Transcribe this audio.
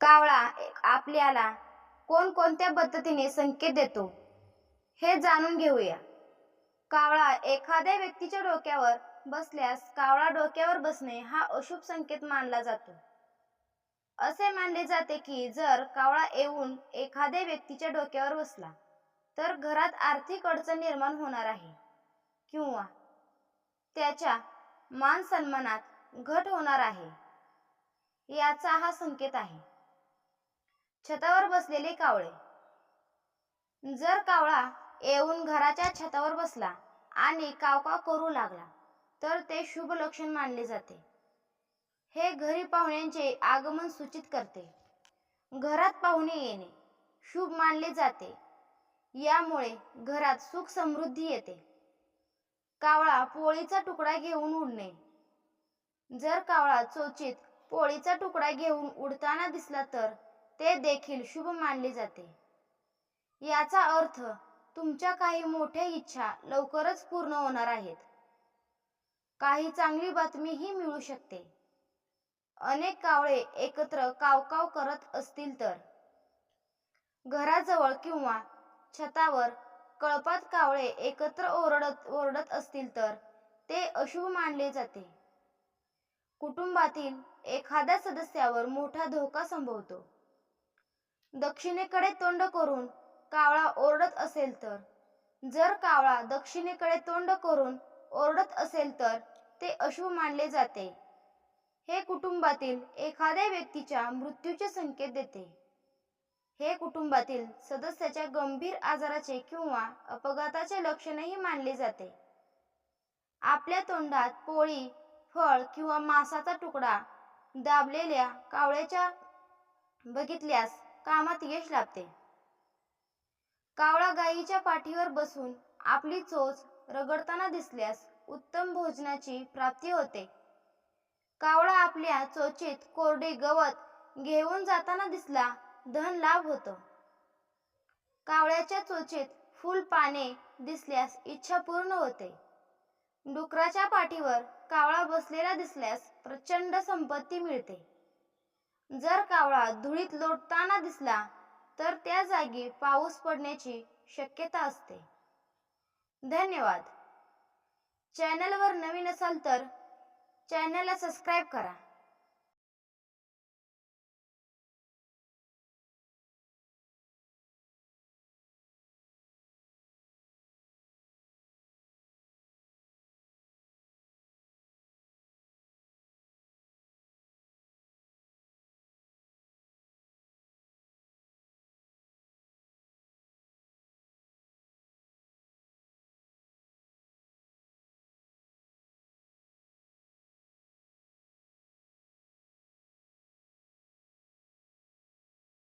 कावळा आपल्याला कोणकोणत्या पद्धतीने संकेत देतो हे जाणून घेऊया. कावळा एखाद्या व्यक्तीच्या डोक्यावर बसल्यास कावळा डोक्यावर बसणे हा अशुभ संकेत मानला जातो. असे मानले जाते की जर कावळा येऊन एखाद्या व्यक्तीच्या डोक्यावर बसला तर घरात आर्थिक अडचण निर्माण होणार आहे किंवा त्याच्या मान सन्मानात घट होणार आहे, याचा हा संकेत आहे. छतावर बसलेले कावळे. जर कावळा येऊन घराच्या छतावर बसला आणि कावकाव करू लागला तर ते शुभ लक्षण मानले जाते. हे घरी पाहुण्यांचे आगमन सूचित करते. घरात पाहुणे येणे शुभ मानले जाते. यामुळे घरात सुख समृद्धी येते. कावळा पोळीचा तुकडा घेऊन उडणे. जर कावळा चोचीत पोळीचा तुकडा घेऊन उडताना दिसला तर ते देखील शुभ मानले जाते. याचा अर्थ तुमच्या काही मोठ्या इच्छा लवकरच पूर्ण होणार आहेत. काही चांगली बातमीही मिळू शकते. अनेक कावळे एकत्र कावकाव करत असतील तर. घराजवळ किंवा छतावर कळपात कावळे एकत्र ओरडत असतील तर ते अशुभ मानले जाते. कुटुंबातील एखाद्या सदस्यावर मोठा धोका संभवतो. दक्षिणेकडे तोंड करून कावळा ओरडत असेल तर. जर कावळा दक्षिणेकडे तोंड करून ओरडत असेल तर ते अशुभ मानले जाते. हे कुटुंबातील एखाद्या व्यक्तीच्या मृत्यूचे संकेत देते. हे कुटुंबातील सदस्याच्या गंभीर आजाराचे किंवा अपघाताचे लक्षणही मानले जाते. आपल्या तोंडात पोळी, फळ किंवा मांसाचा तुकडा दाबलेल्या कावळ्याच्या बघितल्यास कामात यश लाभते. कावळा गायीच्या पाठीवर बसून आपली चोच रगडताना दिसल्यास उत्तम भोजनाची प्राप्ती होते. कावळा आपल्या चोचीत कोरडे गवत घेऊन जाताना दिसला धन लाभ होतो. कावळ्याच्या चोचीत फुल पाने दिसल्यास इच्छा पूर्ण होते. डुकराच्या पाठीवर कावळा बसलेला दिसल्यास प्रचंड संपत्ती मिळते. जर कावळा धुळीत लोटताना दिसला तर त्या जागी पाऊस पडण्याची शक्यता असते. धन्यवाद. चॅनलवर नवीन असाल तर चॅनलला सबस्क्राईब करा.